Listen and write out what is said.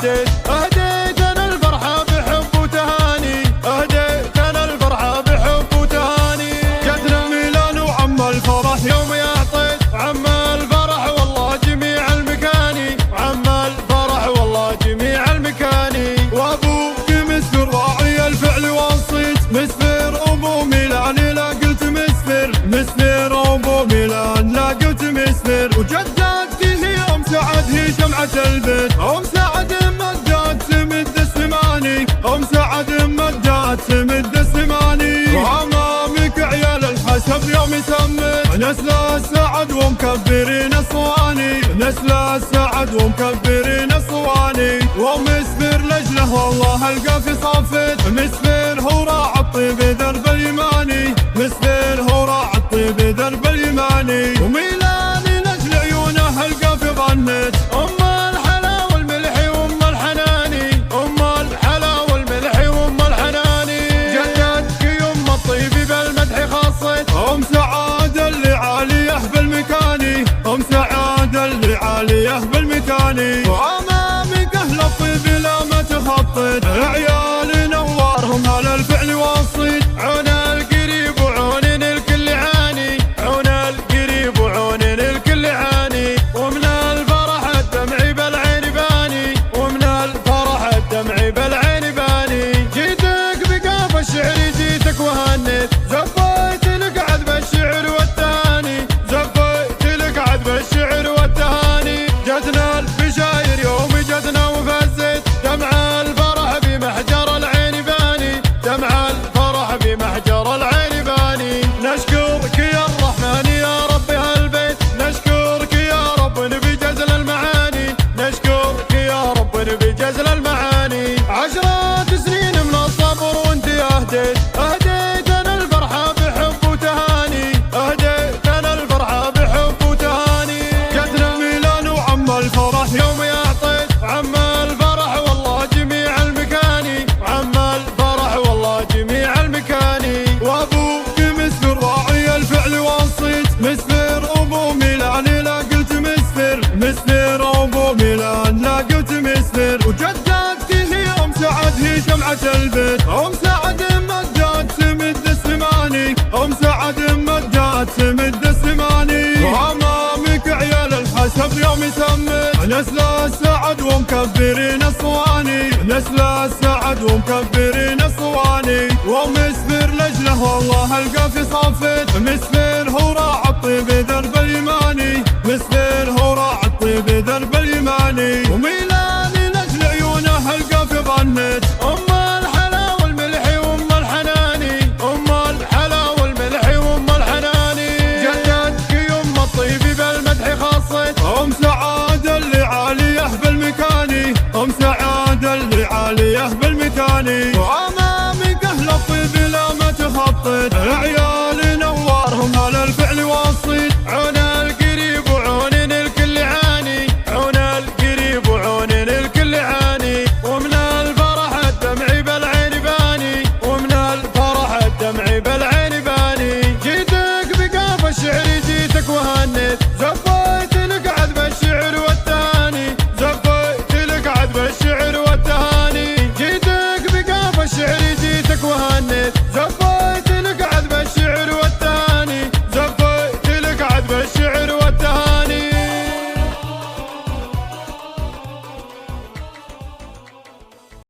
أهديت أنا الفرحة بحب وتهاني، أهديت أنا الفرحة بحب وتهاني. جتنا ميلان وعم الفرح يوم يعطيت، عم الفرح والله جميع المكاني، عم الفرح والله جميع المكاني. وأبوك مسفر راعي الفعل والصيت، مسفر أبو ميلان لا قلت مسفر، مسفر أبو ميلان لا قلت مسفر. وجدتي هي أم سعد هي شمعة البيت، أم سعد مدات تمد السماني، أم سعد مدات تمد السماني. وأمامك عيال الحسب يوم يسمت، نسل السعد ومكبرين الصواني، نسل السعد ومكبرين الصواني. ومسفر لجله والله القى في صفت، مسفر هو راعى الطيب درب اليماني، مسفر هو راعى الطيب درب اليماني. وميلان لجل عيونه القى في ظنت، أم الحلا والملح وأم الحناني، أم الحلا والملح وأم الحناني. جدتك يم الطيب بالمدح خاصت، أم سعاد اللي عاليه بالمكاني، أم سعاد اللي عاليه بالمكاني. وأمامك أهل الطيب لا ما تخطط، عيال نوارهم على الفعل والصيت، عون القريب وعون الكل عاني، عون القريب وعون الكل عاني. ومن الفرح الدمع بالعين باني، ومن الفرح الدمع بالعين باني. جيتك بقاف الشعر جيتك وهنيت، زفيت لك عذب الشعر والتهاني، زفيت لك عذب الشعر والتهاني. جتنا البشاير يوم جتنا وفزت، دمع الفرح بمحجر العين باني، دمع الفرح بمحجر العين باني. نشكرك يا الرحمن يا رب هالبيت، نشكرك يا رب نبي جزل المعاني، نشكرك يا رب نبي جزل المعاني. 10 سنين من الصبر وانت أهديت أنا الفرحة بحب وتهاني، أهديت أنا الفرحة بحب وتهاني. جتنا ميلان وعم الفرح يوم يعطيت، عم الفرح والله جميع المكاني، عم الفرح والله جميع المكاني. وأبوك مسفر راعي الفعل والصيت، مسفر أبو ميلان لا قلت مسفر، مسفر أبو ميلان لا قلت مسفر. وجدتي هي أم سعد هي شمعة البيت، أم سعد مدات تمد السماني، أم سعد مدات تمد السماني. وأمامك عيال الحسب يوم يسمت، نسل السعد ومكبرين الصواني، نسل السعد ومكبرين الصواني. ومسفر لجله والله القى في صفت، مسفر هو راعى الطيب درب اليماني، مسفر هو راعى الطيب درب اليماني. وميلان لجل عيونه القى في ظنت، أم الحلا والملح وأم الحناني، أم الحلا والملح وأم الحناني. جدتك يم الطيب بالمدح خاصت، أم سعاد اللي عاليه بالمكاني، أم سعاد اللي عاليه بالمكاني. وأمامك أهل الطيب لا ما تخطط، عيال نوارهم على الفعل والصيت، عون القريب وعون الكل عاني، عون القريب وعون الكل عاني. ومن الفرح الدمع بالعين باني، ومن الفرح الدمع بالعين باني. جيتك بقاف الشعر جيتك وهنيت، زفيت لك عذب الشعر والتهاني، زفيت لك عذب الشعر والتهاني. جيتك بقاف الشعر جيتك وهنيت، زفيت لك عذب الشعر والتهاني، زفيت لك عذب الشعر